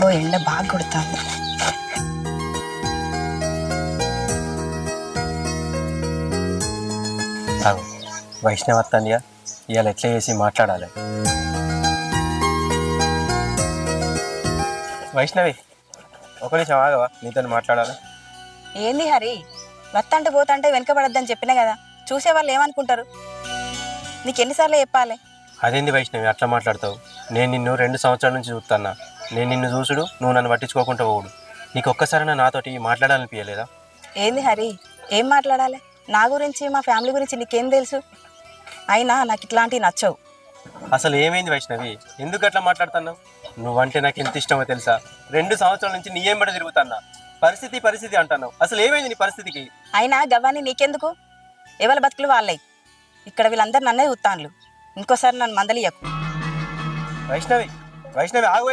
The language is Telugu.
అబ్బో ఎండ బాగా కొడుతుంది. వైష్ణవ్ వస్తాందిగా, ఇవాళ ఎట్లా చేసి మాట్లాడాలి. వైష్ణవి, ఒక నిమిషం ఆగవా, నీతో మాట్లాడాలి. ఏంది హరి, వత్తంటే పోతంటే వెనకబడద్దని చెప్పినా కదా, చూసేవాళ్ళు ఏమనుకుంటారు? నీకు ఎన్నిసార్లు చెప్పాలి? అదేంది వైష్ణవి అట్లా మాట్లాడతావు? నేను నిన్ను 2 సంవత్సరాల నుంచి చూస్తున్నా. నేను నిన్ను చూసుడు, నువ్వు నన్ను పట్టించుకోకుండా పోవుడు. నీకు ఒక్కసారైనా నాతోటి మాట్లాడాలనిపించలేదా? ఏంది హరి, ఏం మాట్లాడాలి? నా గురించి మా ఫ్యామిలీ గురించి నీకేం తెలుసు? అయినా నాకు ఇట్లాంటివి నచ్చవు. అసలు ఏమైంది వైష్ణవి, ఎందుకు అట్లా మాట్లాడుతున్నావు? నువ్వంటే నాకు ఎంత ఇష్టమో తెలుసా? 2 సంవత్సరాల నుంచి నీ ఏం బడి తిరుగుతున్నా. పరిస్థితి అంటున్నావు. అసలు ఏమైంది నీ పరిస్థితికి? అయినా గవ్వాన్ని నీకెందుకు? ఎవరి బతుకులు వాళ్ళయి. ఇక్కడ వీళ్ళందరూ నన్నే చూస్తాన్లు. ఇంకోసారి నన్ను మందలియకు. వైష్ణవి, వైష్ణవి ఆగు.